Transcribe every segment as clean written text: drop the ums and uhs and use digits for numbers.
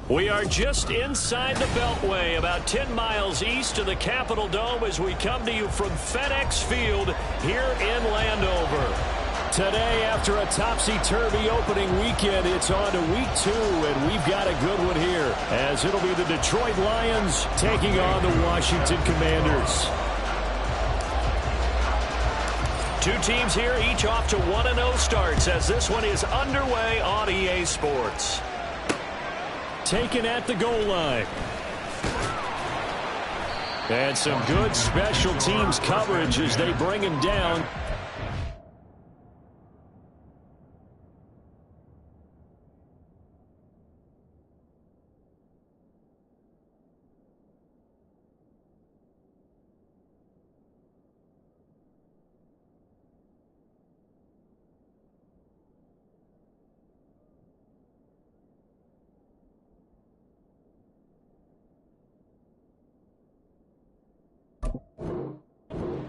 We are just inside the Beltway, about 10 miles east of the Capitol Dome as we come to you from FedEx Field here in Landover. Today, after a topsy-turvy opening weekend, it's on to week 2, and we've got a good one here, as it'll be the Detroit Lions taking on the Washington Commanders. Two teams here, each off to 1-0 starts, as this one is underway on EA Sports. Taken at the goal line. And some good special teams coverage as they bring him down.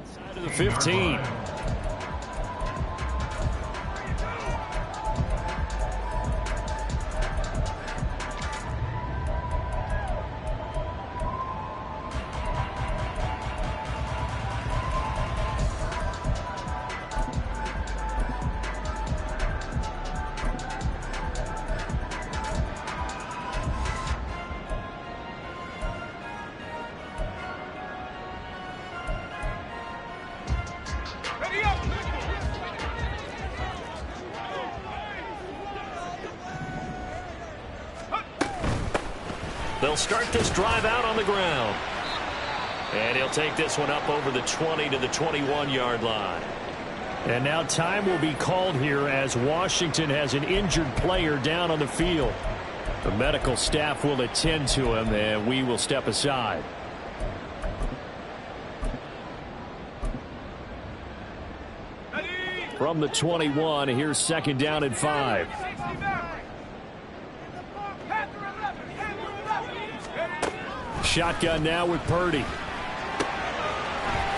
Side of the 15. They'll start this drive out on the ground. And he'll take this one up over the 20 to the 21-yard line. And now time will be called here as Washington has an injured player down on the field. The medical staff will attend to him, and we will step aside. From the 21, here's second down and 5. Shotgun now with Purdy.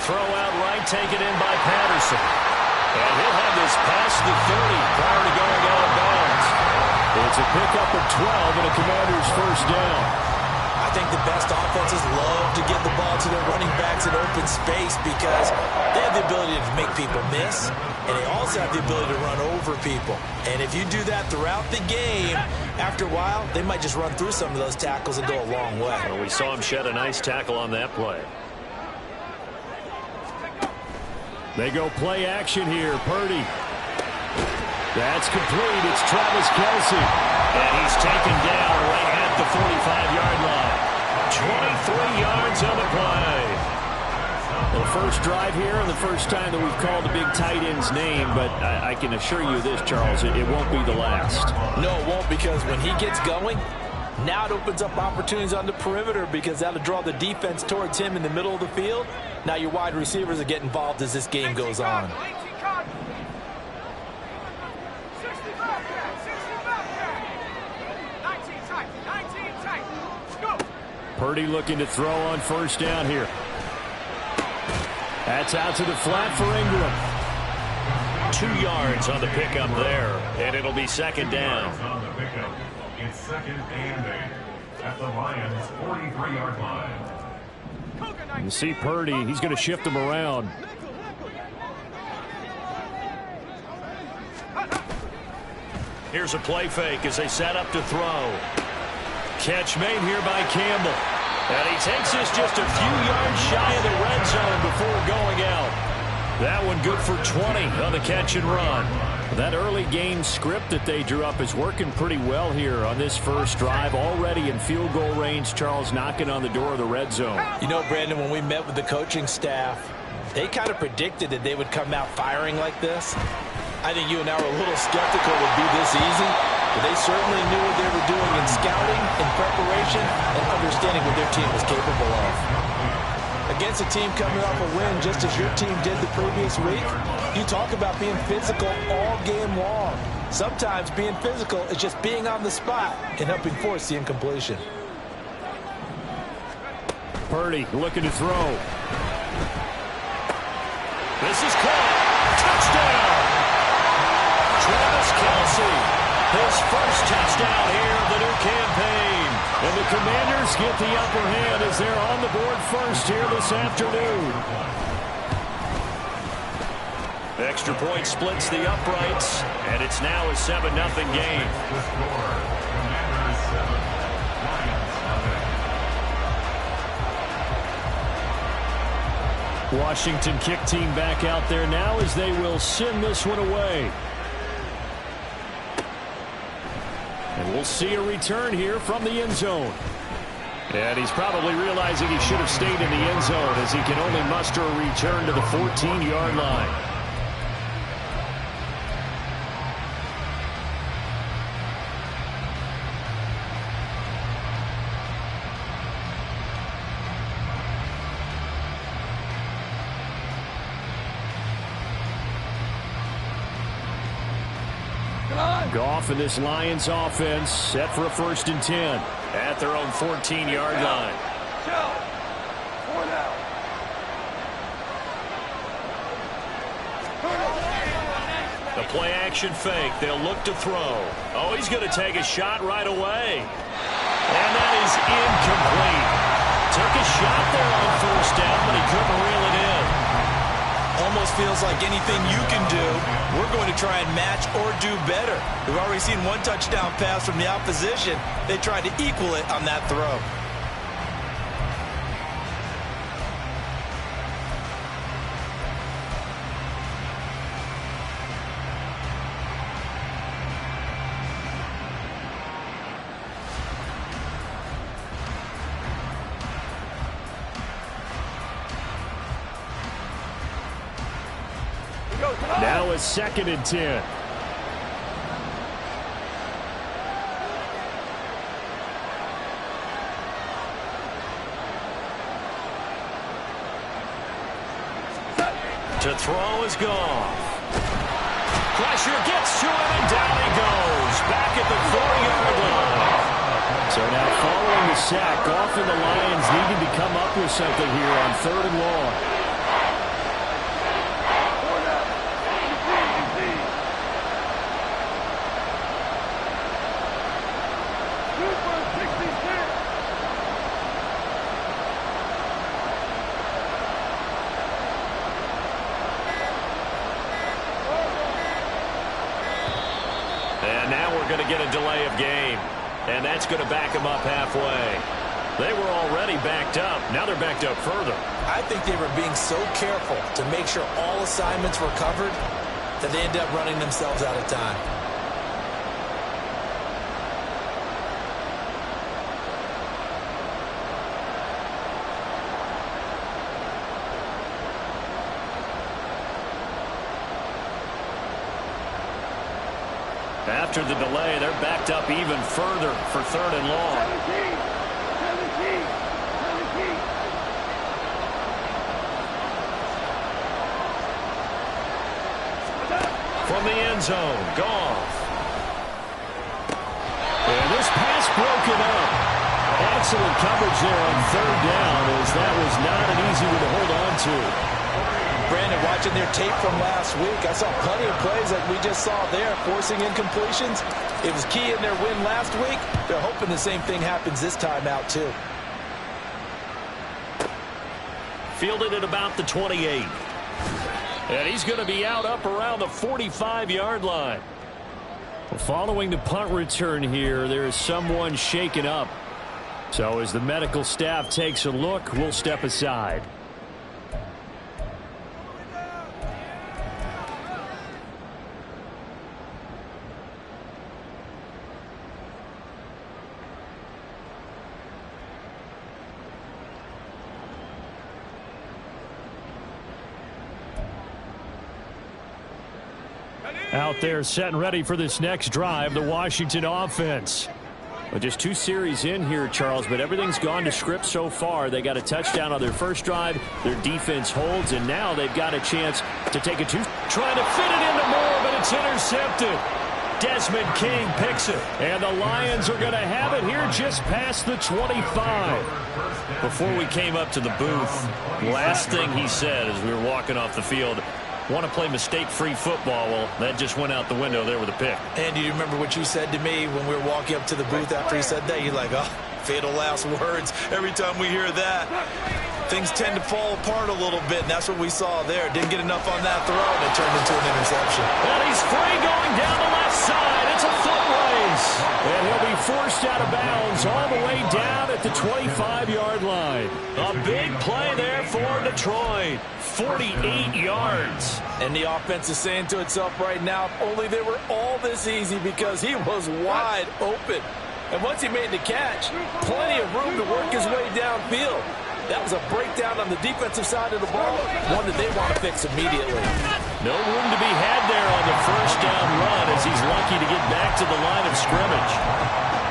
Throw out right, taken in by Patterson. And he'll have this past the 30 prior to going out of bounds. It's a pickup of 12 and a Commander's first down. I think the best offenses love to get the ball to their running backs in open space because they have the ability to make people miss, and they also have the ability to run over people. And if you do that throughout the game, after a while, they might just run through some of those tackles and go a long way. Well, we saw him shed a nice tackle on that play. They go play action here. Purdy. That's complete. It's Travis Kelce. And he's taken down right at the 45-yard line. 23 yards on the play. The first drive here and the first time that we've called the big tight end's name, but I can assure you this, Charles, it won't be the last. No, it won't, because when he gets going, now it opens up opportunities on the perimeter because that'll draw the defense towards him in the middle of the field. Now your wide receivers will get involved as this game goes on. Purdy looking to throw on first down here. That's out to the flat for Ingram. 2 yards on the pickup there, and it'll be second down. On the pickup, it's second and 8 at the Lions' 43-yard line. You see Purdy, he's going to shift him around. Here's a play fake as they set up to throw. Catch made here by Campbell. And he takes this just a few yards shy of the red zone before going out. That one good for 20 on the catch and run. That early game script that they drew up is working pretty well here on this first drive. Already in field goal range, Charles knocking on the door of the red zone. You know, Brandon, when we met with the coaching staff, they kind of predicted that they would come out firing like this. I think you and I were a little skeptical it would be this easy. But they certainly knew what they were doing in scouting, in preparation, and understanding what their team was capable of. Against a team coming off a win just as your team did the previous week, you talk about being physical all game long. Sometimes being physical is just being on the spot and helping force the incompletion. Purdy looking to throw. This is caught. Touchdown! Travis Kelce. His first touchdown here of the new campaign. And the Commanders get the upper hand as they're on the board first here this afternoon. Extra point splits the uprights, and it's now a 7-0 game. The score, Commanders 7, Lions nothing. Washington kick team back out there now as they will send this one away. And we'll see a return here from the end zone. And he's probably realizing he should have stayed in the end zone as he can only muster a return to the 14-yard line. Goff and this Lions offense set for a 1st and 10 at their own 14-yard line. The play action fake. They'll look to throw. Oh, he's going to take a shot right away. And that is incomplete. Took a shot there on 1st down, but he couldn't reel it in. Almost feels like anything you can do, we're going to try and match or do better. We've already seen one touchdown pass from the opposition. They tried to equal it on that throw. Now a 2nd and 10. To throw is Goff. Pressure gets to him, and down he goes. Back at the 4-yard line. So now following the sack, Goff and the Lions needing to come up with something here on 3rd and long. And now we're going to get a delay of game. And that's going to back them up halfway. They were already backed up. Now they're backed up further. I think they were being so careful to make sure all assignments were covered that they ended up running themselves out of time. After the delay, they're backed up even further for 3rd and long. 17. From the end zone, Goff. And this pass broken up. Excellent coverage there on 3rd down, as that was not an easy one to hold on to. Brandon, watching their tape from last week, I saw plenty of plays like we just saw there, forcing incompletions. It was key in their win last week. They're hoping the same thing happens this time out, too. Fielded at about the 28. And he's going to be out up around the 45-yard line. Well, following the punt return here, there is someone shaken up. So as the medical staff takes a look, we'll step aside. Out there set and ready for this next drive, the Washington offense. Well, just 2 series in here, Charles, but everything's gone to script so far. They got a touchdown on their first drive. Their defense holds, and now they've got a chance to take a 2. Trying to fit it into Moore, but it's intercepted. Desmond King picks it, and the Lions are going to have it here just past the 25. Before we came up to the booth, last thing he said as we were walking off the field, want to play mistake-free football. Well, that just went out the window there with a pick. And do you remember what you said to me when we were walking up to the booth after he said that? You're like, oh, Fatal last words every time we hear that. Things tend to fall apart a little bit, and that's what we saw there. Didn't get enough on that throw, and it turned into an interception. And he's free going down the left side. It's a foot race. And he'll be forced out of bounds all the way down at the 25-yard line. A big play there for Detroit. 48 yards. And the offense is saying to itself right now, if only they were all this easy, because he was wide open. And once he made the catch, plenty of room to work his way downfield. That was a breakdown on the defensive side of the ball, one that they want to fix immediately. No room to be had there on the first down run, as he's lucky to get back to the line of scrimmage.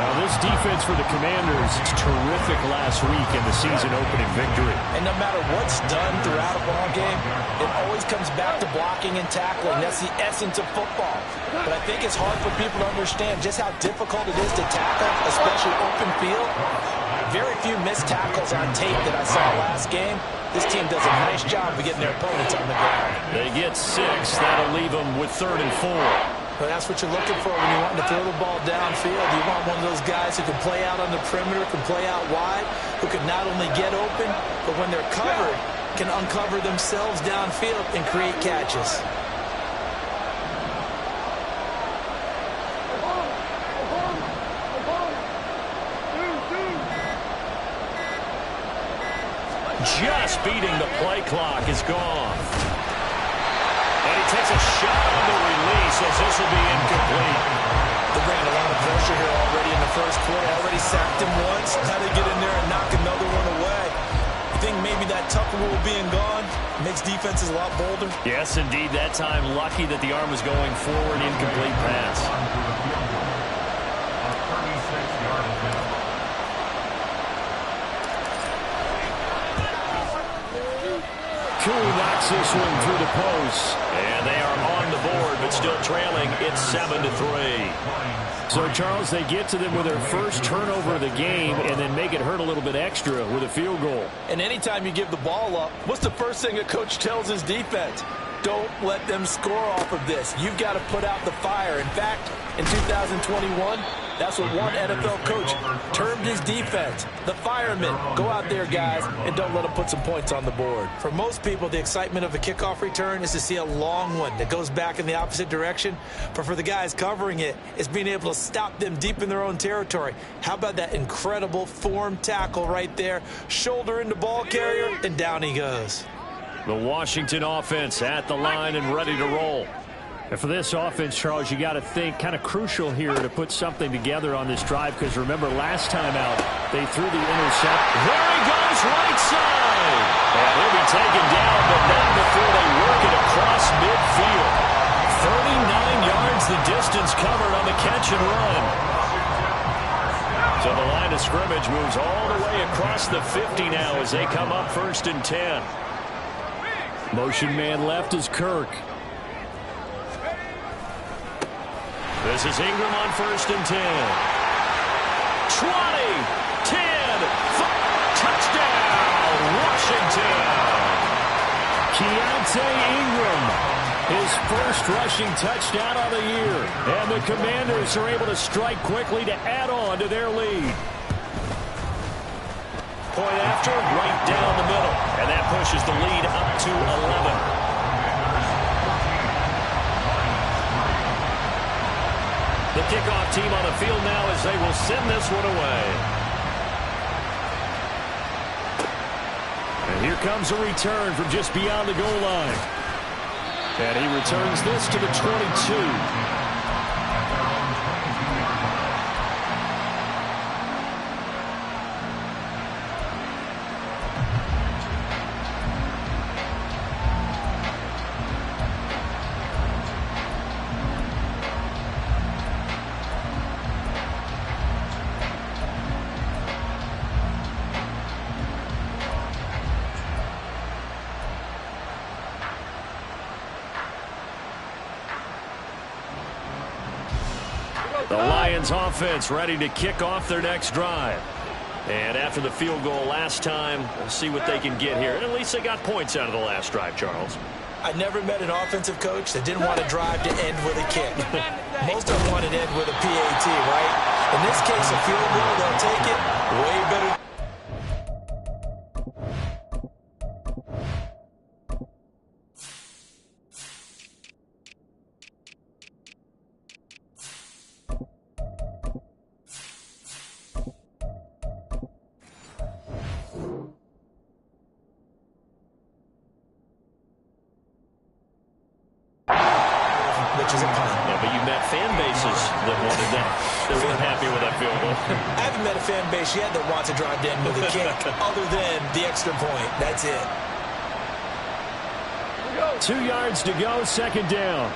Now, this defense for the Commanders, it's terrific last week in the season-opening victory. And no matter what's done throughout a ball game, it always comes back to blocking and tackling. That's the essence of football. But I think it's hard for people to understand just how difficult it is to tackle, especially open field. Very few missed tackles on tape that I saw last game. This team does a nice job of getting their opponents on the ground. They get 6. That'll leave them with 3rd and 4. But that's what you're looking for when you want to throw the ball downfield. You want one of those guys who can play out on the perimeter, can play out wide, who can not only get open, but when they're covered, can uncover themselves downfield and create catches. Just beating the play clock is gone. And he takes a shot on the release as this will be incomplete. They ran a lot of pressure here already in the first quarter. Already sacked him once. How to get in there and knock another one away. I think maybe that tough rule being gone makes defenses a lot bolder. Yes, indeed. That time, lucky that the arm was going forward. Incomplete pass. Koo knocks this one through the post. And they are on the board, but still trailing. It's 7-3. So, Charles, they get to them with their first turnover of the game and then make it hurt a little bit extra with a field goal. And anytime you give the ball up, what's the first thing a coach tells his defense? Don't let them score off of this. You've got to put out the fire. In fact, in 2021, that's what one NFL coach termed his defense. The firemen. Go out there, guys, and don't let them put some points on the board. For most people, the excitement of a kickoff return is to see a long one that goes back in the opposite direction. But for the guys covering it, it's being able to stop them deep in their own territory. How about that incredible form tackle right there? Shoulder into ball carrier, and down he goes. The Washington offense at the line and ready to roll. And for this offense, Charles, you got to think kind of crucial here to put something together on this drive, because remember last time out they threw the intercept. There he goes, right side. And he'll be taken down, but not before they work it across midfield. 39 yards the distance covered on the catch and run. So the line of scrimmage moves all the way across the 50 now as they come up 1st and 10. Motion man left is Kirk. This is Ingram on 1st and 10. 20, 10, touchdown, Washington. Keontae Ingram, his first rushing touchdown of the year. And the Commanders are able to strike quickly to add on to their lead. Point after, right down the middle. And that pushes the lead up to 11. The kickoff team on the field now as they will send this one away. And here comes a return from just beyond the goal line. And he returns this to the 22. The Lions offense ready to kick off their next drive. And after the field goal last time, we'll see what they can get here. And at least they got points out of the last drive, Charles. I never met an offensive coach that didn't want a drive to end with a kick. Most of them wanted to end with a PAT, right? In this Best case, a field goal, they'll take it. Way better. Which is a punt. Yeah, but you met fan bases that wanted that. They weren't happy with that field goal. I haven't met a fan base yet that wants to drive in with a kick other than the extra point. That's it. 2 yards to go, second down.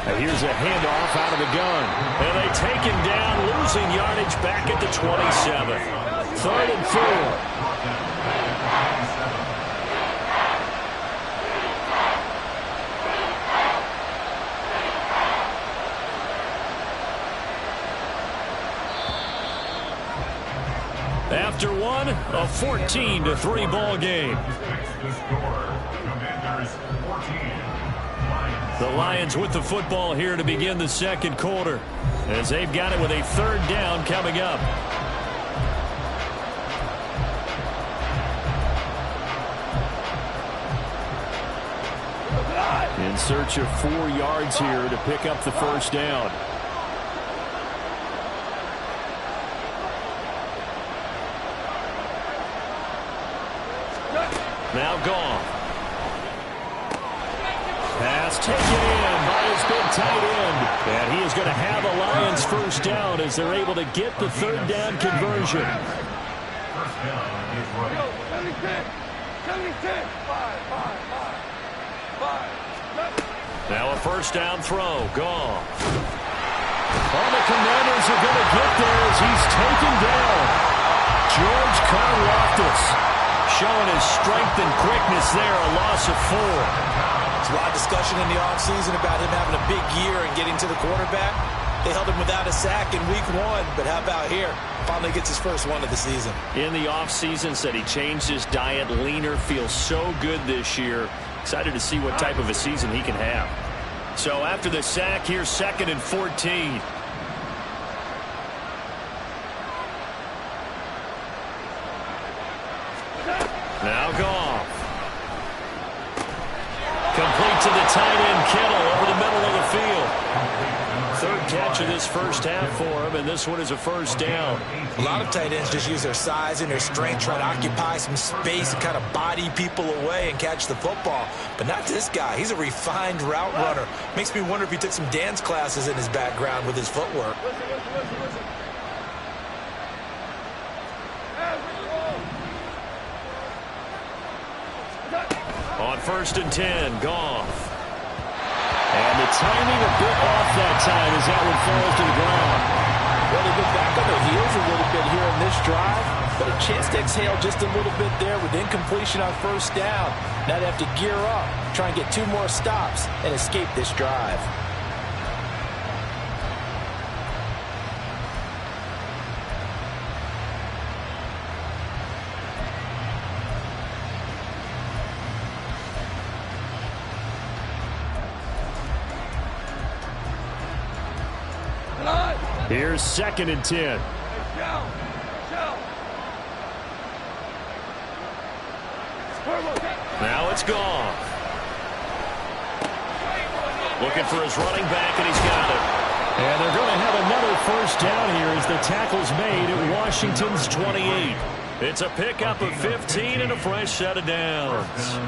And here's a handoff out of the gun. And they take him down, losing yardage back at the 27. 3rd and 4. After one, a 14-3 ball game. The score, Commanders 14. The Lions with the football here to begin the second quarter, as they've got it with a 3rd down coming up. In search of 4 yards here to pick up the 1st down. Now Goff. Pass taken in by his big tight end. And he is going to have a Lions 1st down as they're able to get the 3rd down conversion. 1st down is right. 76. 5. Now a 1st down throw. Goff. All the Commanders are going to get there as he's taken down. George Karlaftis showing his strength and quickness there, a loss of 4. There's a lot of discussion in the offseason about him having a big year and getting to the quarterback. They held him without a sack in week 1, but how about here? Finally gets his first one of the season. In the offseason, said he changed his diet, leaner, feels so good this year. Excited to see what type of a season he can have. So after the sack, here's 2nd and 14. Now Goff. Complete to the tight end, Kittle, over the middle of the field. 3rd catch of this 1st half for him, and this one is a 1st down. A lot of tight ends just use their size and their strength, try to occupy some space and kind of body people away and catch the football. But not this guy. He's a refined route runner. Makes me wonder if he took some dance classes in his background with his footwork. On 1st and 10, Goff. And the timing a bit off that time as that one falls to the ground. Well, they've been back on their heels a little bit here in this drive, but a chance to exhale just a little bit there with incompletion on 1st down. Now they have to gear up, try and get 2 more stops, and escape this drive. Here's 2nd and 10. Now it's Goff. Looking for his running back, and he's got it. And they're going to have another 1st down here as the tackle's made at Washington's 28. It's a pickup of 15 and a fresh set of downs.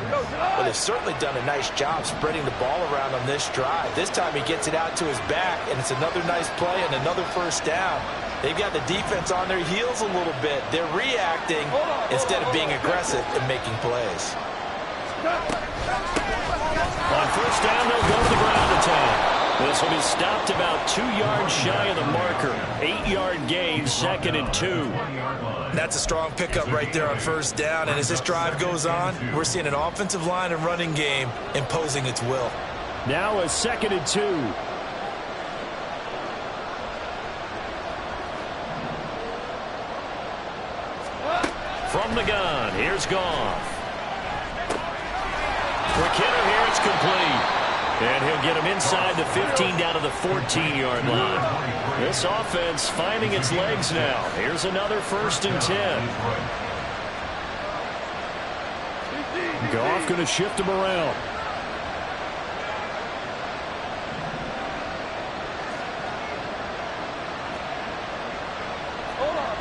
Well, they've certainly done a nice job spreading the ball around on this drive. This time he gets it out to his back, and it's another nice play and another 1st down. They've got the defense on their heels a little bit. They're reacting instead of being aggressive and making plays. On 1st down, they'll go to the ground attack. This will be stopped about 2 yards shy of the marker. 8-yard gain, 2nd and 2. That's a strong pickup right there on 1st down. And as this drive goes on, we're seeing an offensive line and running game imposing its will. Now a 2nd and 2. From the gun, here's Goff. Quick hitter here, it's complete. And he'll get him inside the 15 down to the 14-yard line. This offense finding its legs now. Here's another 1st and 10. Goff going to shift him around. Hold on.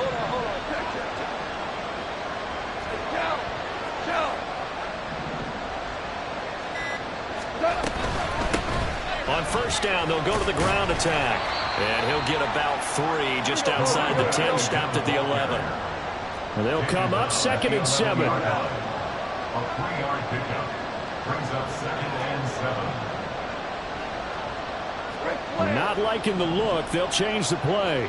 Check. On 1st down, they'll go to the ground attack. And he'll get about 3 just outside the 10, stopped at the 11. And they'll come up 2nd and 7. A 3-yard pickup brings up 2nd and 7. Not liking the look. They'll change the play.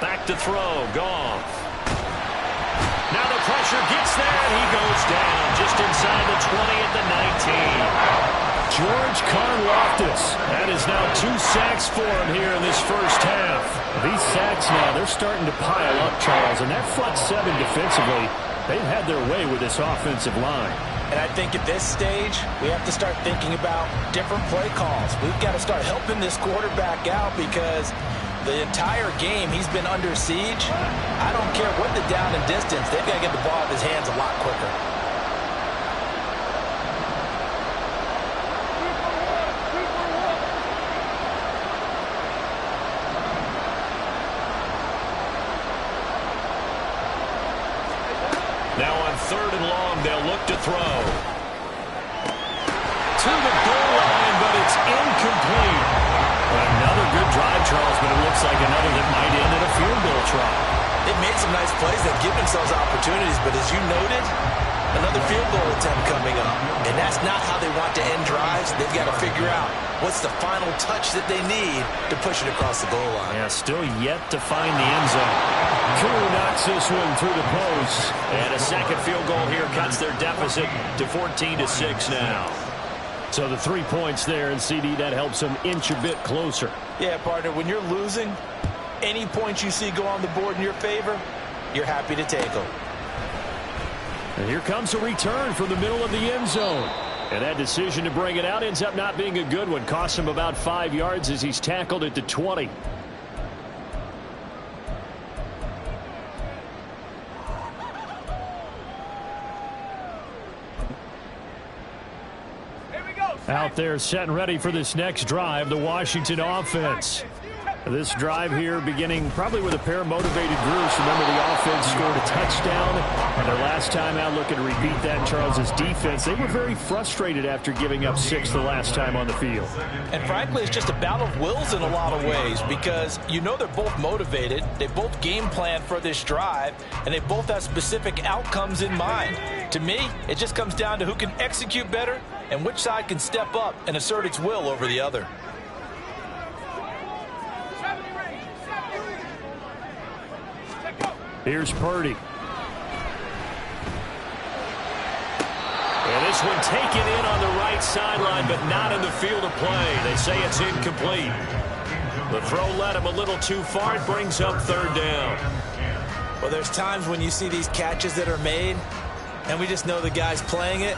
Back to throw, Goff. Now the pressure gets there, and he goes down just inside the 20 at the 19. George Karlaftis. That is now 2 sacks for him here in this first half. These sacks now, they're starting to pile up, Charles, and that front 7 defensively, they've had their way with this offensive line. And I think at this stage, we have to start thinking about different play calls. We've got to start helping this quarterback out because the entire game he's been under siege. I don't care what the down and distance, they've got to get the ball out of his hands a lot quicker. Now on 3rd and long, they'll look to throw. To the goal line, but it's incomplete. Another good drive, Charles, but it looks like another that might end in a field goal try. They've made some nice plays. They've given themselves opportunities, but as you noted, another field goal attempt coming up. And that's not how they want to end drives. They've got to figure out what's the final touch that they need to push it across the goal line. Yeah, still yet to find the end zone. Koo knocks this one through the post. And a second field goal here cuts their deficit to 14-6 now. So the 3 points there, and CD, that helps them inch a bit closer. Yeah, partner, when you're losing, any points you see go on the board in your favor, you're happy to take them. And here comes a return from the middle of the end zone. And that decision to bring it out ends up not being a good one. Costs him about 5 yards as he's tackled at the 20. Out there set and ready for this next drive, the Washington offense. This drive here beginning probably with a pair of motivated groups. Remember, the offense scored a touchdown. And their last time out, looking to repeat that, Charles's defense. They were very frustrated after giving up 6 the last time on the field. And frankly, it's just a battle of wills in a lot of ways because you know they're both motivated. They both game plan for this drive, and they both have specific outcomes in mind. To me, it just comes down to who can execute better and which side can step up and assert its will over the other. Here's Purdy. And this one taken in on the right sideline, but not in the field of play. They say it's incomplete. The throw led him a little too far. It brings up 3rd down. Well, there's times when you see these catches that are made, and we just know the guys playing it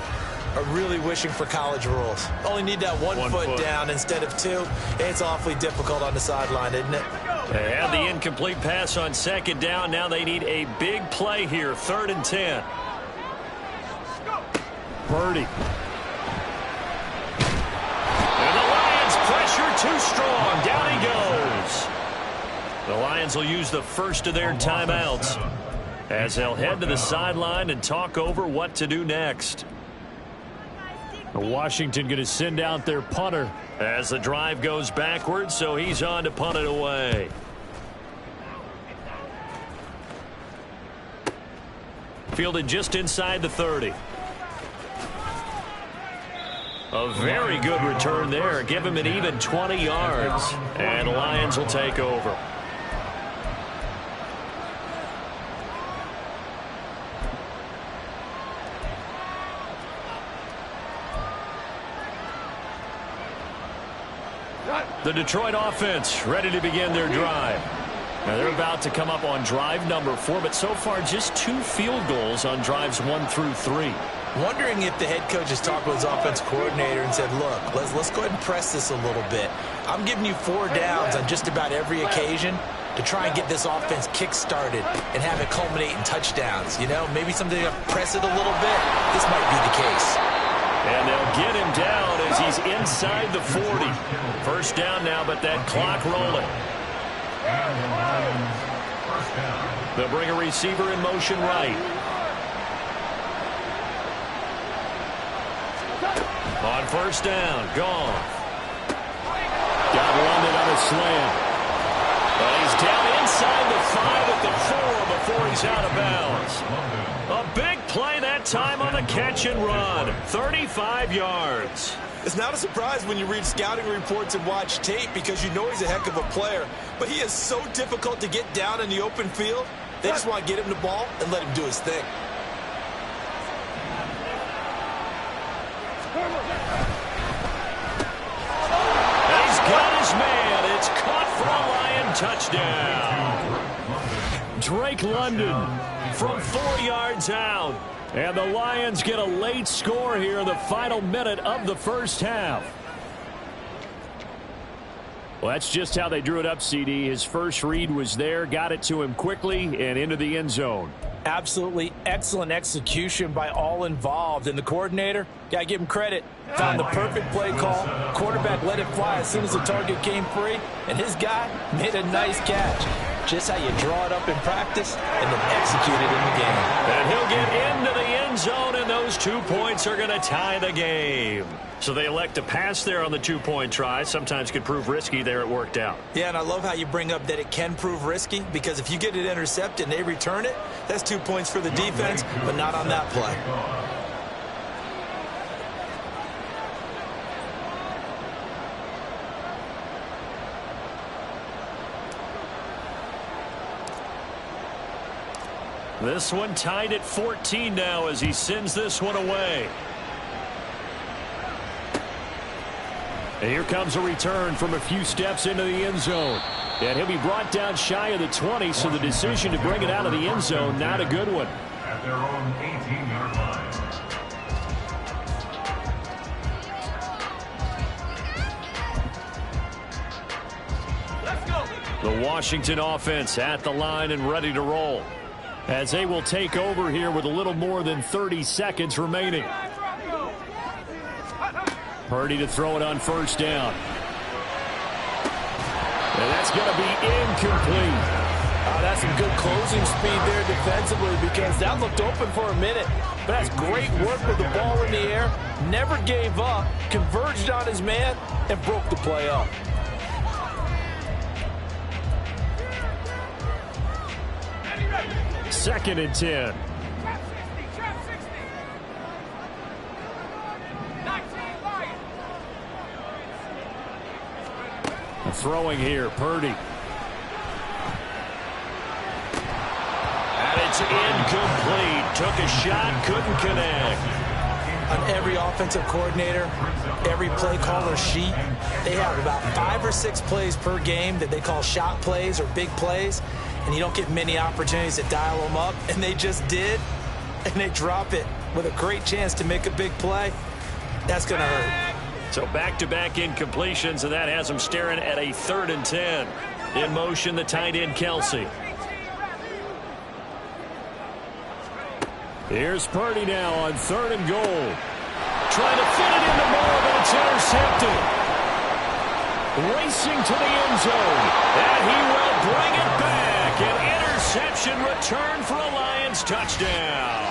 are really wishing for college rules. Only need that one foot down instead of 2. It's awfully difficult on the sideline, isn't it? They had the incomplete pass on 2nd down. Now they need a big play here, 3rd and 10. Purdy. And the Lions pressure too strong. Down he goes. The Lions will use the first of their timeouts as they'll head to the sideline and talk over what to do next. Washington going to send out their punter as the drive goes backwards, so he's on to punt it away. Fielded just inside the 30. A very good return there. Give him an even 20 yards. And the Lions will take over. The Detroit offense ready to begin their drive. Now they're about to come up on drive number 4, but so far just 2 field goals on drives 1 through 3. Wondering if the head coach has talked with his offense coordinator and said, look, let's go ahead and press this a little bit. I'm giving you 4 downs on just about every occasion to try and get this offense kick-started and have it culminate in touchdowns. You know, maybe something to press it a little bit. This might be the case. And they'll get him down as he's inside the 40. First down now, but that clock rolling. They'll bring a receiver in motion right. On first down, gone. Got London on a slant. But he's down inside the 5 at the 4 before he's out of bounds. A big play that time on the catch and run. 35 yards. It's not a surprise when you read scouting reports and watch tape because you know he's a heck of a player. But he is so difficult to get down in the open field. They just want to get him the ball and let him do his thing. And he's got his man. It's caught for a Lion touchdown. Drake London from 4 yards out. And the Lions get a late score here in the final minute of the first half. Well, that's just how they drew it up, CD. His first read was there, got it to him quickly, and into the end zone. Absolutely excellent execution by all involved. And the coordinator, got to give him credit, found the perfect play call. Quarterback let it fly as soon as the target came free, and his guy made a nice catch. Just how you draw it up in practice and then execute it in the game. And he'll get into the end zone, and those 2 points are going to tie the game. So they elect to pass there on the 2-point try. Sometimes could prove risky. There it worked out. Yeah, and I love how you bring up that it can prove risky, because if you get it intercepted and they return it, that's 2 points for the defense, but not on that play. This one tied at 14 now as he sends this one away. And here comes a return from a few steps into the end zone. And he'll be brought down shy of the 20, so the decision to bring it out of the end zone, not a good one. At their own 18-yard line. The Washington offense at the line and ready to roll, as they will take over here with a little more than 30 seconds remaining. Purdy to throw it on first down. And that's going to be incomplete. That's some good closing speed there defensively, because that looked open for a minute. But that's great work with the ball in the air. Never gave up, converged on his man, and broke the play up. Second and 10. Throwing here, Purdy. And it's incomplete. Took a shot, couldn't connect. On every offensive coordinator, every play caller sheet, they have about 5 or 6 plays per game that they call shot plays or big plays, and you don't get many opportunities to dial them up, and they just did, and they drop it with a great chance to make a big play. That's going to hurt. So back-to-back incompletions, and that has them staring at a 3rd and 10. In motion, the tight end, Kelsey. Here's Purdy now on 3rd and goal. Trying to fit it into more, but it's intercepted. Racing to the end zone, and he will bring it back. An interception return for a Lions touchdown.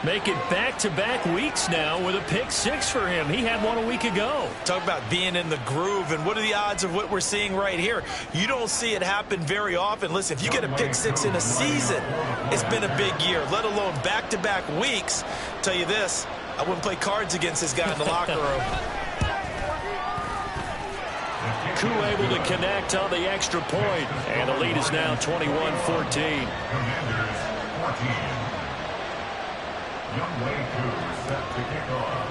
Make it back-to-back weeks now with a pick 6 for him. He had one a week ago. Talk about being in the groove, and what are the odds of what we're seeing right here? You don't see it happen very often. Listen, if you get a pick 6 in a season, it's been a big year, let alone back-to-back weeks. Tell you this, I wouldn't play cards against this guy in the locker room. Koo able to connect on the extra point, and the lead is now 21-14. Commanders 14. Younghoe Koo set to kick off.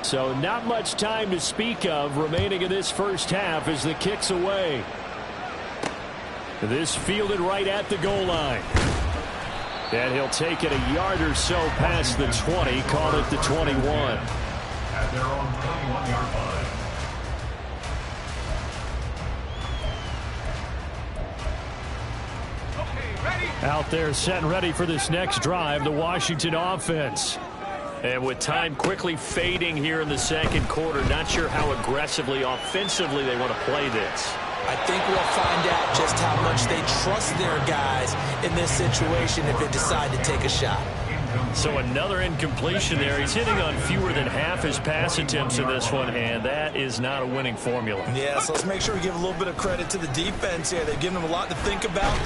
So not much time to speak of remaining in this first half as the kick's away. This fielded right at the goal line. And he'll take it a yard or so past the 20, call it the 21. At their own 21-yard line. Out there set and ready for this next drive, the Washington offense. And with time quickly fading here in the second quarter, not sure how aggressively, offensively they want to play this. I think we'll find out just how much they trust their guys in this situation if they decide to take a shot. So another incompletion there. He's hitting on fewer than half his pass attempts in this one, and that is not a winning formula. Yeah, so let's make sure we give a little bit of credit to the defense here. They've given them a lot to think about.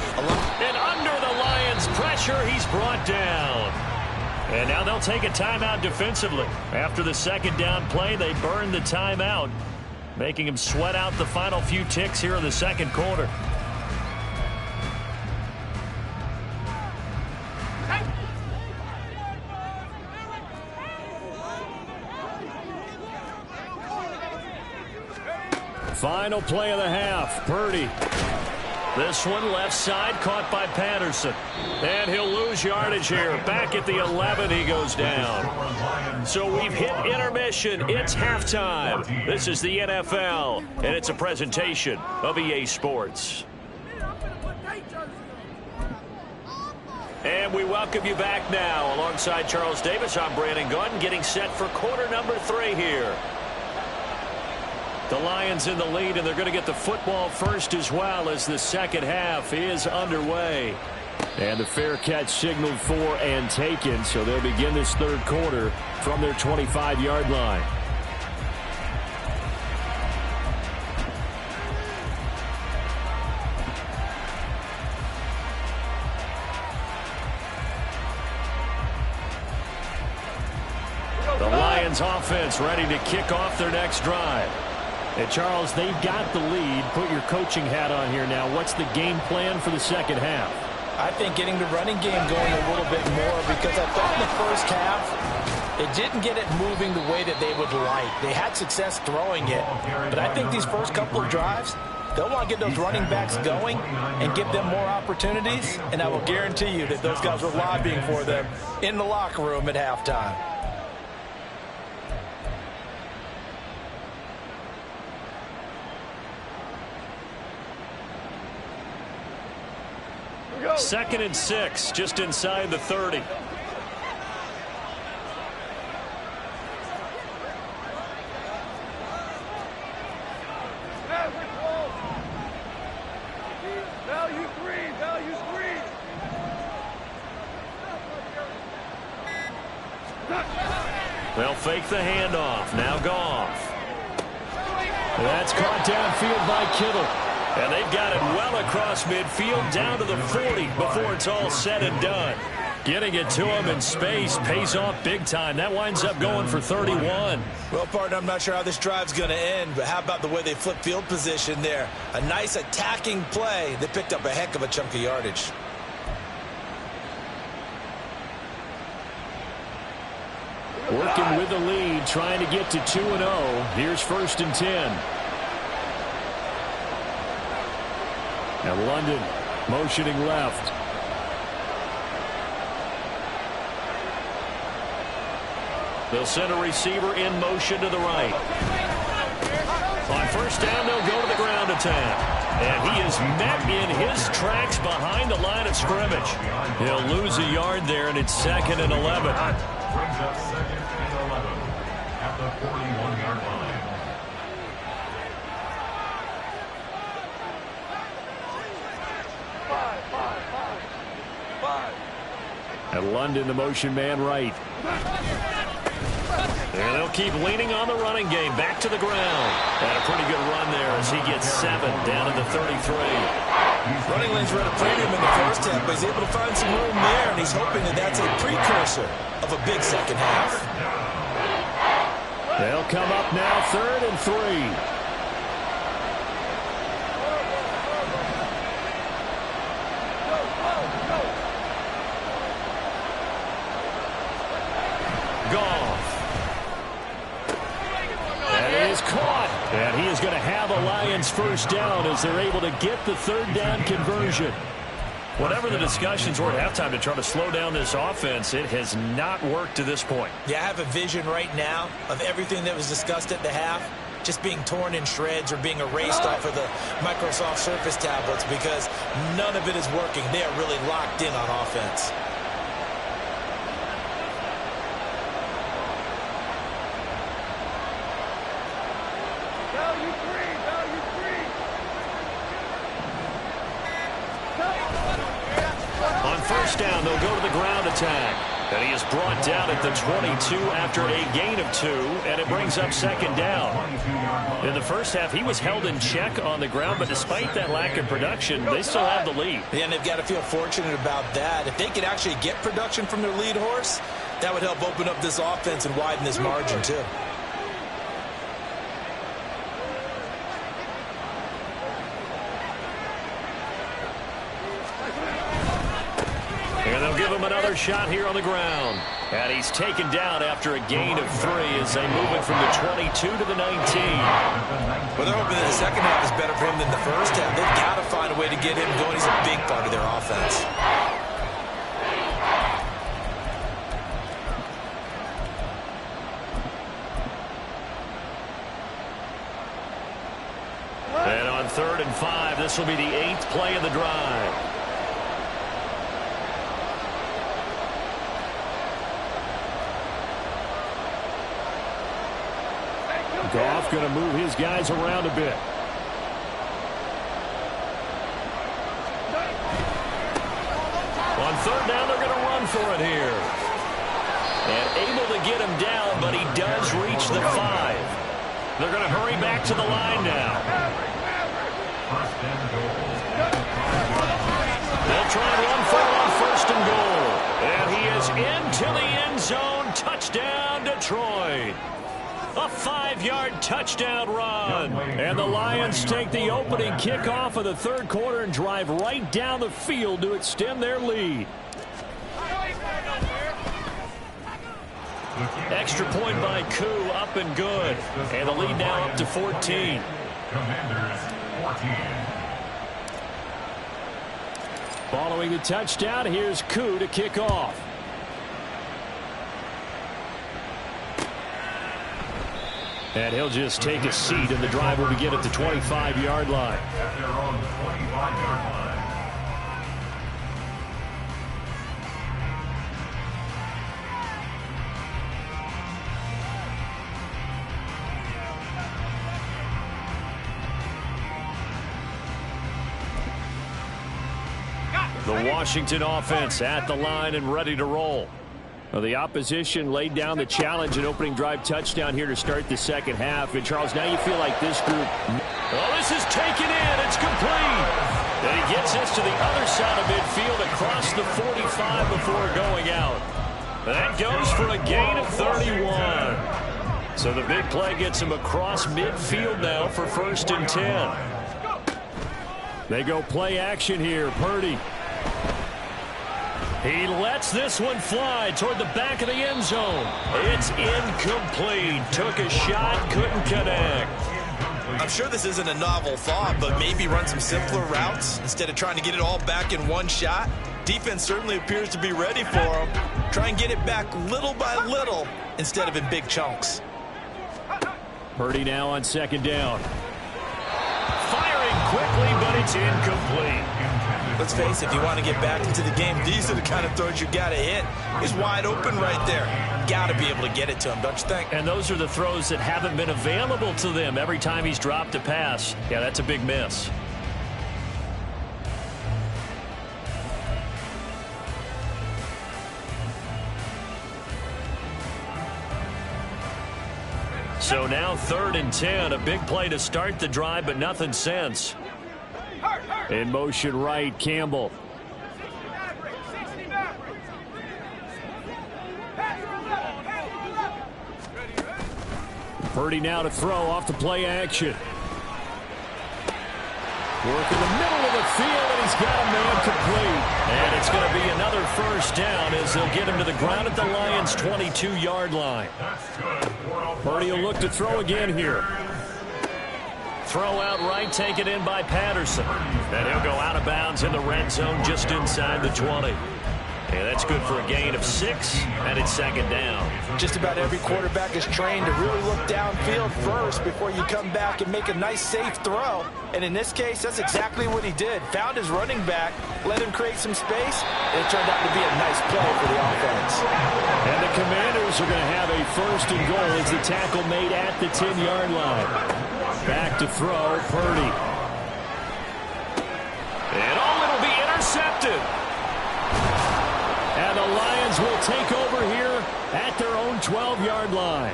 And under the Lions' pressure, he's brought down. And now they'll take a timeout defensively. After the second down play, they burned the timeout, making him sweat out the final few ticks here in the second quarter. Final play of the half, Purdy. This one left side caught by Patterson. And he'll lose yardage here. Back at the 11, he goes down. So we've hit intermission. It's halftime. This is the NFL, and it's a presentation of EA Sports. And we welcome you back now. Alongside Charles Davis, I'm Brandon Gaudin, getting set for quarter number 3 here. The Lions in the lead, and they're going to get the football first as well as the second half is underway. And the fair catch signaled for and taken, so they'll begin this third quarter from their 25-yard line. The Lions offense ready to kick off their next drive. And Charles, they've got the lead. Put your coaching hat on here now. What's the game plan for the second half? I think getting the running game going a little bit more, because I thought in the first half it didn't get it moving the way that they would like. They had success throwing it, but I think these first couple of drives, they'll want to get those running backs going and give them more opportunities, and I will guarantee you that those guys were lobbying for them in the locker room at halftime. Second and 6, just inside the 30. Value three. They'll fake the handoff. Now Goff. That's caught downfield by Kittle. And they've got it well across midfield down to the 40 before it's all said and done. Getting it to him in space pays off big time. That winds up going for 31. Well, partner, I'm not sure how this drive's going to end, but how about the way they flip field position there? A nice attacking play. They picked up a heck of a chunk of yardage. Working with the lead, trying to get to 2-0. Here's 1st and 10. And London motioning left. They'll send a receiver in motion to the right. On first down, they'll go to the ground attack. And he is met in his tracks behind the line of scrimmage. He'll lose a yard there, and it's 2nd and 11. Brings up 2nd and 11 at the 41-yard line. And London, the motion man right. And they'll keep leaning on the running game. Back to the ground. And a pretty good run there as he gets 7 down to the 33. Running lanes were at a premium in the first half, but he's able to find some room there, and he's hoping that that's a precursor of a big second half. They'll come up now 3rd and 3. is caught. And he is going to have a Lions first down as they're able to get the third down conversion. Whatever the discussions were at halftime to try to slow down this offense, it has not worked to this point. Yeah, I have a vision right now of everything that was discussed at the half just being torn in shreds or being erased off of the Microsoft Surface tablets because none of it is working. They are really locked in on offense. On first down, they'll go to the ground attack. And he is brought down at the 22 after a gain of 2, and it brings up second down. In the first half, he was held in check on the ground, but despite that lack of production, they still have the lead. Yeah, and they've got to feel fortunate about that. If they could actually get production from their lead horse, that would help open up this offense and widen this margin, too. And they'll give him another shot here on the ground. And he's taken down after a gain of 3 as they move it from the 22 to the 19. Well, they're hoping that the second half is better for him than the first half. They've got to find a way to get him going. He's a big part of their offense. And on 3rd and 5, this will be the 8th play of the drive. Goff going to move his guys around a bit. On 3rd down, they're going to run for it here. And able to get him down, but he does reach the 5. They're going to hurry back to the line now. They'll try and run for it on 1st and goal. And he is into the end zone. Touchdown, Detroit. A 5-yard touchdown run. And the Lions take the opening kickoff of the 3rd quarter and drive right down the field to extend their lead. Extra point by Koo, up and good. And the lead now up to 14. Commanders 14. Following the touchdown, here's Koo to kick off. And he'll just take a seat, and the drive will begin at the 25-yard line. At their own 25-yard line. The Washington offense at the line and ready to roll. Well, the opposition laid down the challenge and opening drive touchdown here to start the second half. And, Charles, now you feel like this group... Oh, this is taken in. It's complete. And he gets this to the other side of midfield across the 45 before going out. That goes for a gain of 31. So the big play gets him across midfield now for 1st and 10. They go play action here. Purdy. He lets this one fly toward the back of the end zone. It's incomplete. Took a shot, couldn't connect. I'm sure this isn't a novel thought, but maybe run some simpler routes instead of trying to get it all back in one shot. Defense certainly appears to be ready for him. Try and get it back little by little instead of in big chunks. Purdy now on 2nd down. Firing quickly, but it's incomplete. Let's face it, if you want to get back into the game, these are the kind of throws you got to hit. He's wide open right there. Got to be able to get it to him, don't you think? And those are the throws that haven't been available to them every time he's dropped a pass. Yeah, that's a big miss. So now 3rd and 10, a big play to start the drive, but nothing since. In motion right, Campbell. Purdy now to throw off the play action. Working the middle of the field, and he's got a man complete. And it's going to be another first down as they'll get him to the ground at the Lions' 22-yard line. Purdy will look to throw again here. Throw out right, taken in by Patterson. And he'll go out of bounds in the red zone just inside the 20. And that's good for a gain of 6, and it's second down. Just about every quarterback is trained to really look downfield first before you come back and make a nice, safe throw. And in this case, that's exactly what he did. Found his running back, let him create some space, and it turned out to be a nice play for the offense. And the Commanders are going to have a first and goal as the tackle made at the 10-yard line. Back to throw, Purdy. And it'll be intercepted. And the Lions will take over here at their own 12-yard line.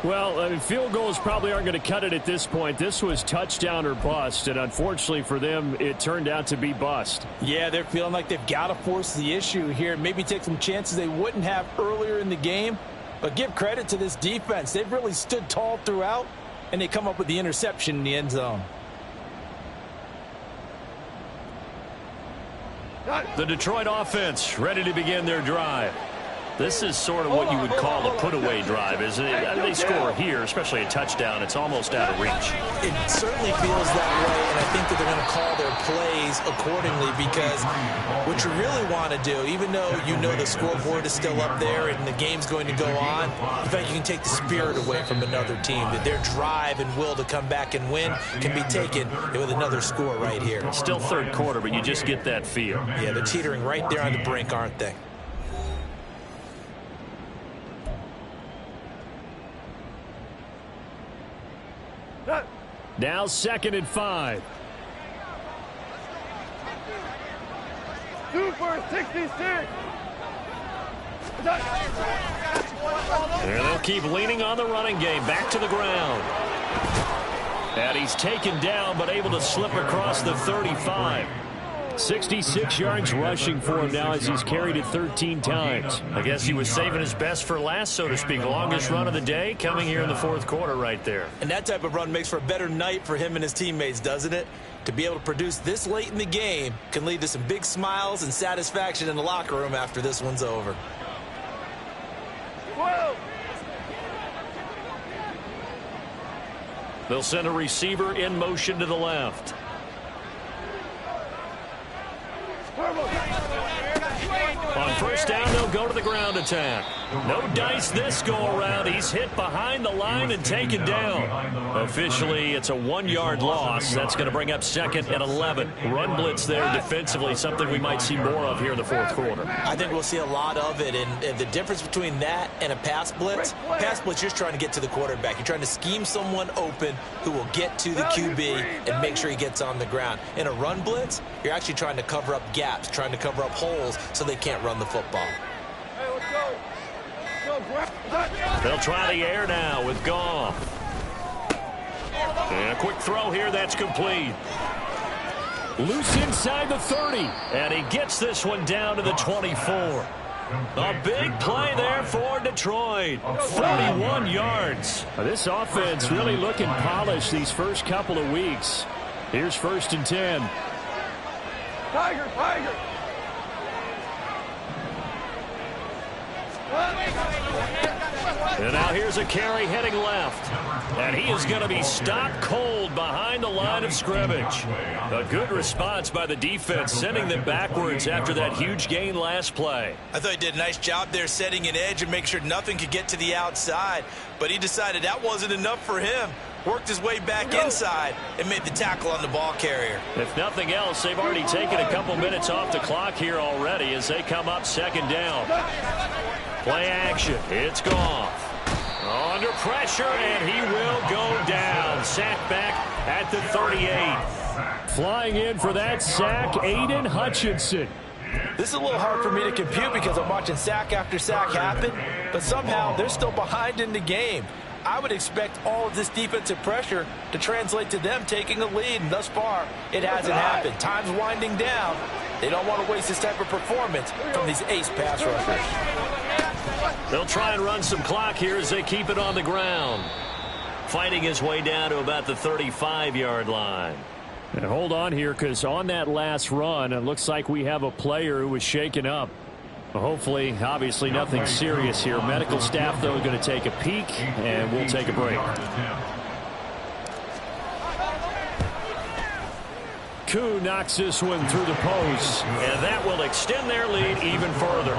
Well, field goals probably aren't going to cut it at this point. This was touchdown or bust, and unfortunately for them, it turned out to be bust. Yeah, they're feeling like they've got to force the issue here. Maybe take some chances they wouldn't have earlier in the game. But give credit to this defense. They've really stood tall throughout, and they come up with the interception in the end zone. The Detroit offense ready to begin their drive. This is sort of what you would call a put-away drive, isn't it? They score here, especially a touchdown. It's almost out of reach. It certainly feels that way, and I think that they're going to call their plays accordingly because what you really want to do, even though you know the scoreboard is still up there and the game's going to go on, in fact, you can take the spirit away from another team. That their drive and will to come back and win can be taken with another score right here. Still third quarter, but you just get that feel. Yeah, they're teetering right there on the brink, aren't they? Now 2nd and 5. Super 66. And they'll keep leaning on the running game. Back to the ground. And he's taken down, but able to slip across the 35. 66 yards rushing for him now as he's carried it 13 times. I guess he was saving his best for last, so to speak. Longest run of the day coming here in the fourth quarter right there. And that type of run makes for a better night for him and his teammates, doesn't it? To be able to produce this late in the game can lead to some big smiles and satisfaction in the locker room after this one's over. 12. They'll send a receiver in motion to the left. On first down, they'll go to the ground attack. No dice this go-around. He's hit behind the line and taken down. Officially, it's a 1-yard loss. That's going to bring up 2nd and 11. Run blitz there defensively, something we might see more of here in the fourth quarter. I think we'll see a lot of it, and the difference between that and a pass blitz, you're just trying to get to the quarterback. You're trying to scheme someone open who will get to the QB and make sure he gets on the ground. In a run blitz, you're actually trying to cover up gaps, trying to cover up holes so they can't run the football. Hey, let's go. They'll try the air now with Goff. And a quick throw here, that's complete. Loose inside the 30. And he gets this one down to the 24. A big play there for Detroit. 41 yards. This offense really looking polished these first couple of weeks. Here's 1st and 10. Tiger, Tiger. And now here's a carry heading left. And he is going to be stopped cold behind the line of scrimmage. A good response by the defense, sending them backwards after that huge gain last play. I thought he did a nice job there setting an edge and make sure nothing could get to the outside. But he decided that wasn't enough for him. Worked his way back inside and made the tackle on the ball carrier. If nothing else, they've already taken a couple minutes off the clock here already as they come up 2nd down. Play action. It's Goff. Under pressure, and he will go down. Sacked back at the 38. Flying in for that sack, Aiden Hutchinson. This is a little hard for me to compute because I'm watching sack after sack happen, but somehow they're still behind in the game. I would expect all of this defensive pressure to translate to them taking a lead, and thus far, it hasn't happened. Time's winding down. They don't want to waste this type of performance from these ace pass rushers. They'll try and run some clock here as they keep it on the ground. Fighting his way down to about the 35-yard line. And hold on here, because on that last run, it looks like we have a player who was shaken up. Hopefully, obviously nothing serious here. Medical staff, though, going to take a peek, and we'll take a break. Koo knocks this one through the post, and that will extend their lead even further.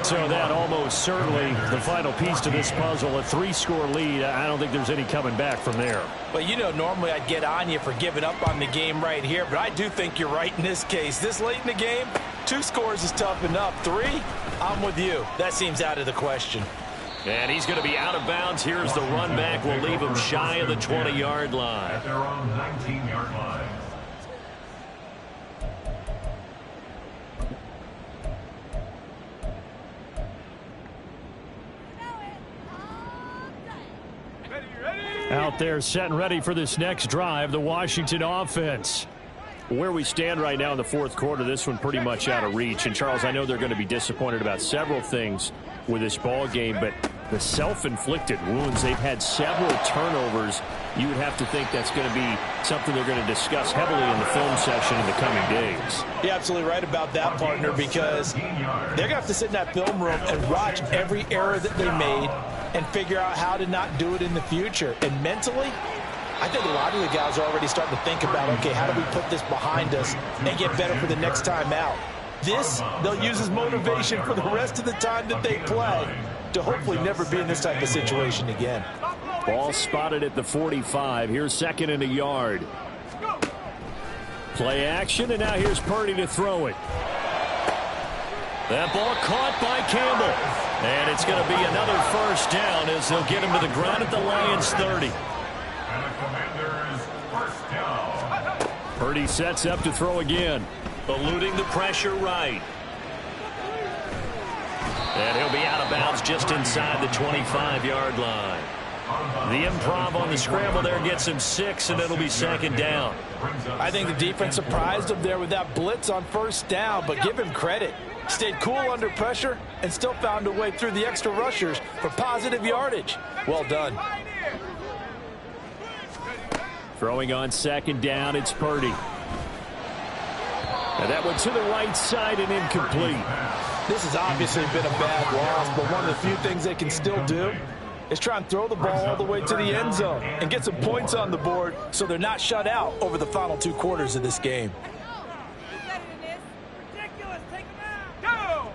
So that almost certainly the final piece to this puzzle, a 3-score lead. I don't think there's any coming back from there. Well, you know, normally I'd get on you for giving up on the game right here, but I do think you're right in this case. This late in the game, 2 scores is tough enough. 3, I'm with you. That seems out of the question. And he's going to be out of bounds. Here's the run back. We'll leave him shy of the 20-yard line. At their own 19-yard line. Out there set and ready for this next drive, the Washington offense. Where we stand right now in the fourth quarter, this one pretty much out of reach. And, Charles, I know they're going to be disappointed about several things with this ball game, but the self-inflicted wounds, they've had several turnovers. You would have to think that's going to be something they're going to discuss heavily in the film session in the coming days. You're absolutely right about that, partner, because they're going to have to sit in that film room and watch every error that they made and figure out how to not do it in the future. And mentally, I think a lot of the guys are already starting to think about, okay, how do we put this behind us and get better for the next time out? This, they'll use as motivation for the rest of the time that they play to hopefully never be in this type of situation again. Ball spotted at the 45. Here's 2nd and a yard. Play action, and now here's Purdy to throw it. That ball caught by Campbell. And it's going to be another first down as they'll get him to the ground at the Lions 30. And the Commanders first down. Purdy sets up to throw again. Eluding the pressure right. And he'll be out of bounds just inside the 25-yard line. The improv on the scramble there gets him 6, and it'll be 2nd down. I think the defense surprised him there with that blitz on first down, but give him credit. Stayed cool under pressure and still found a way through the extra rushers for positive yardage. Well done. Throwing on 2nd down, it's Purdy. And that one to the right side and incomplete. This has obviously been a bad loss, but one of the few things they can still do is try and throw the ball all the way to the end zone and get some points on the board so they're not shut out over the final 2 quarters of this game.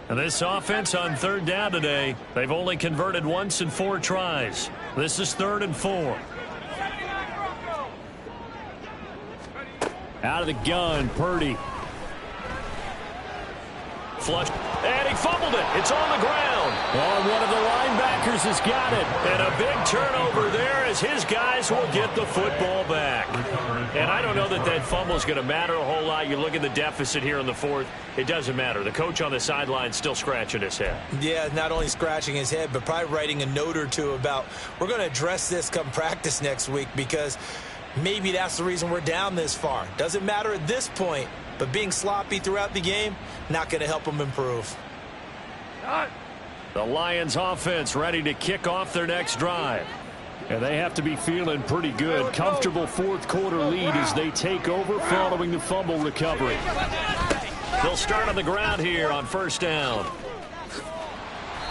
And this offense on 3rd down today, they've only converted once in 4 tries. This is 3rd and 4. Out of the gun, Purdy. Flush, and he fumbled it. It's on the ground. Oh, one of the linebackers has got it. And a big turnover there as his guys will get the football back. And I don't know that that fumble is going to matter a whole lot. You look at the deficit here in the 4th. It doesn't matter. The coach on the sideline still scratching his head. Yeah, not only scratching his head, but probably writing a note or two about we're going to address this come practice next week because maybe that's the reason we're down this far. Doesn't matter at this point, but being sloppy throughout the game, not going to help them improve. The Lions offense ready to kick off their next drive. And they have to be feeling pretty good. Comfortable 4th quarter lead as they take over following the fumble recovery. They'll start on the ground here on 1st down.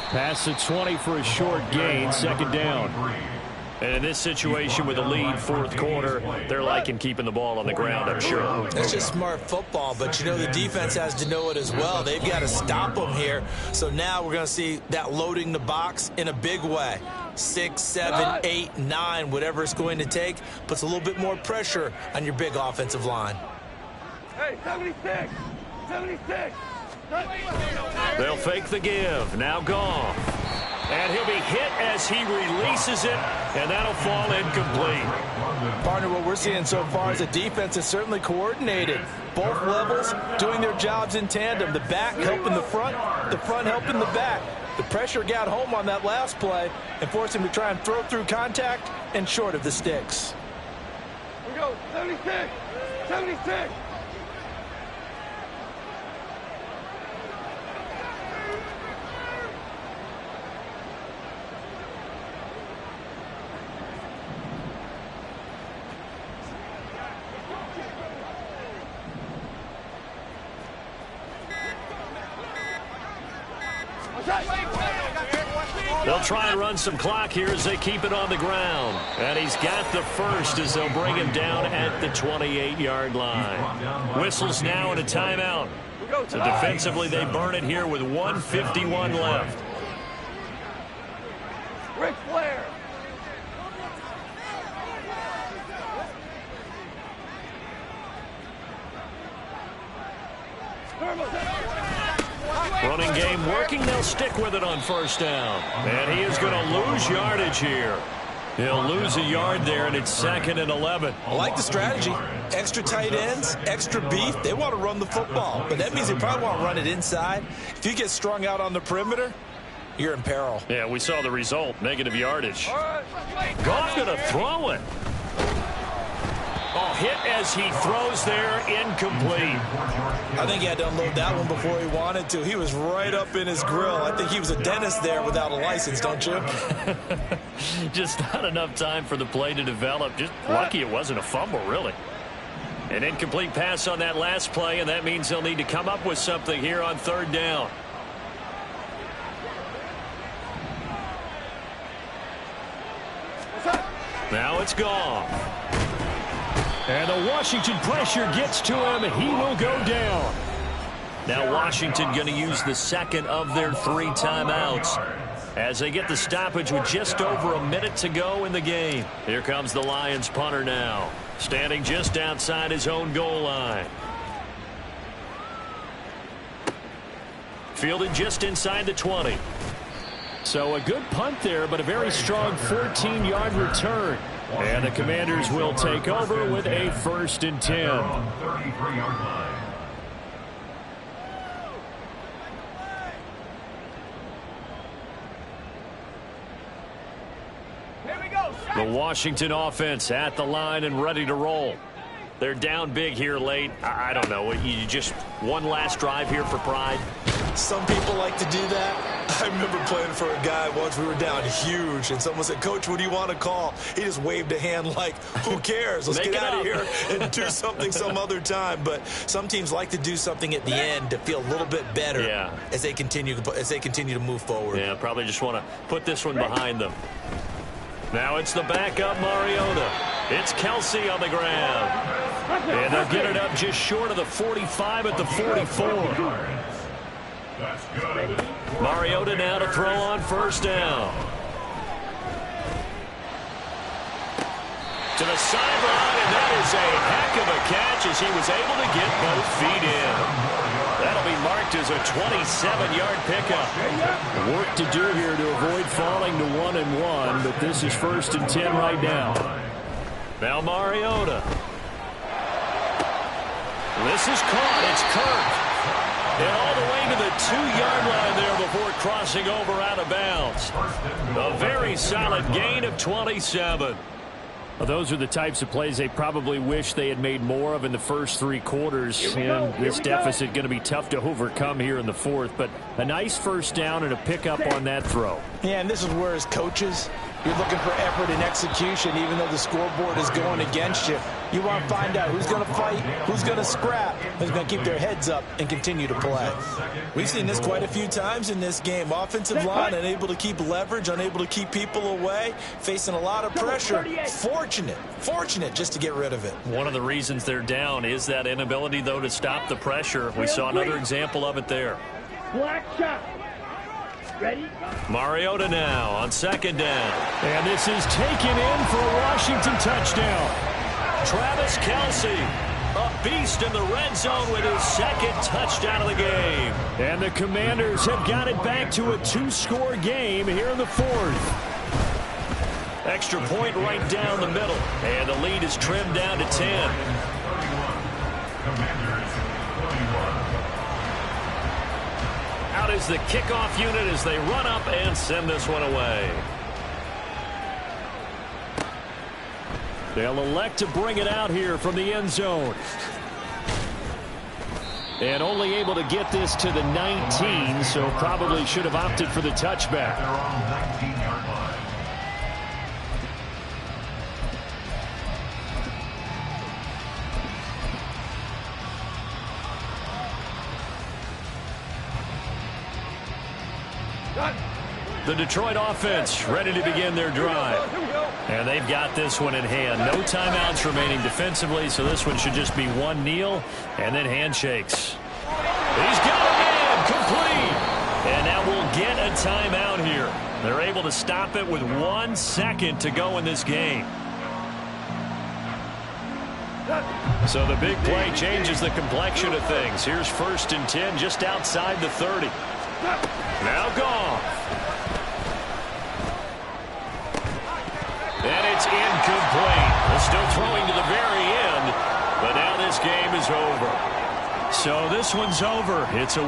Pass the 20 for a short gain, 2nd down. And in this situation with a lead 4th quarter, they're liking keeping the ball on the ground, I'm sure. That's just smart football, but you know the defense has to know it as well. They've got to stop them here. So now we're going to see that loading the box in a big way. 6, 7, 8, 9, whatever it's going to take, puts a little bit more pressure on your big offensive line. Hey, 76! 76! They'll fake the give. Now Goff. And he'll be hit as he releases it, and that'll fall incomplete. Partner, what we're seeing so far is the defense is certainly coordinated. Both levels doing their jobs in tandem. The back helping the front helping the back. The pressure got home on that last play and forced him to try and throw through contact and short of the sticks. Here we go, 76! 76! They'll try and run some clock here as they keep it on the ground. And he's got the first as they'll bring him down at the 28-yard line. Whistles now and a timeout. So defensively, they burn it here with 1:51 left. Ric Flair. Running game working. They'll stick with it on first down. And he is going to lose yardage here. He'll lose a yard there, and it's 2nd and 11. I like the strategy. Extra tight ends, extra beef. They want to run the football, but that means they probably want to run it inside. If you get strung out on the perimeter, you're in peril. Yeah, we saw the result, negative yardage. Goff going to throw it. Oh, hit as he throws there, incomplete. I think he had to unload that one before he wanted to. He was right up in his grill. I think he was a dentist there without a license, don't you? Just not enough time for the play to develop. Just lucky it wasn't a fumble, really. An incomplete pass on that last play, and that means they'll need to come up with something here on 3rd down. Now it's gone. And the Washington pressure gets to him, and he will go down. Now Washington going to use the 2nd of their 3 timeouts as they get the stoppage with just over a minute to go in the game. Here comes the Lions punter now, standing just outside his own goal line. Fielded just inside the 20. So a good punt there, but a very strong 14-yard return. And the Commanders will take over with a 1st and 10. 33-yard line. The Washington offense at the line and ready to roll. They're down big here late. I don't know. You just one last drive here for pride. Some people like to do that. I remember playing for a guy once. We were down huge, and someone said, "Coach, what do you want to call?" He just waved a hand like, who cares? Let's get out of here and do something some other time. But some teams like to do something at the end to feel a little bit better as they continue to move forward. Yeah, probably just want to put this one behind them. Now it's the backup Mariota. It's Kelsey on the ground. And they'll get it up just short of the 45 at the 44. That's good. Mariota now to throw on first down. To the sideline, and that is a heck of a catch as he was able to get both feet in. That'll be marked as a 27-yard pickup. Work to do here to avoid falling to 1-1, but this is 1st and 10 right now. Now Mariota. This is caught. It's Kirk. And all the way to the 2-yard line there before crossing over out of bounds. A very solid gain of 27. Well, those are the types of plays they probably wish they had made more of in the first 3 quarters. And this deficit going to be tough to overcome here in the 4th. But a nice first down and a pickup on that throw. Yeah, and this is where as coaches, you're looking for effort and execution, even though the scoreboard is going against you. You want to find out who's going to fight, who's going to scrap, who's going to keep their heads up and continue to play. We've seen this quite a few times in this game. Offensive line unable to keep leverage, unable to keep people away, facing a lot of pressure. Fortunate just to get rid of it. One of the reasons they're down is that inability, though, to stop the pressure. We saw another example of it there. Black shot. Ready? Mariota now on 2nd down. And this is taken in for a Washington touchdown. Travis Kelce, a beast in the red zone with his 2nd touchdown of the game. And the Commanders have got it back to a 2-score game here in the 4th. Extra point right down the middle. And the lead is trimmed down to 10. Out is the kickoff unit as they run up and send this one away. They'll elect to bring it out here from the end zone. And only able to get this to the 19, so probably should have opted for the touchback. They're on the 19-yard line. The Detroit offense ready to begin their drive. And they've got this one in hand. No timeouts remaining defensively, so this one should just be one kneel and then handshakes. He's got a man complete. And now we'll get a timeout here. They're able to stop it with 1 second to go in this game. So the big play changes the complexion of things. Here's 1st and 10 just outside the 30. Now gone. And it's incomplete. They're still throwing to the very end, but now this game is over. So this one's over. It's a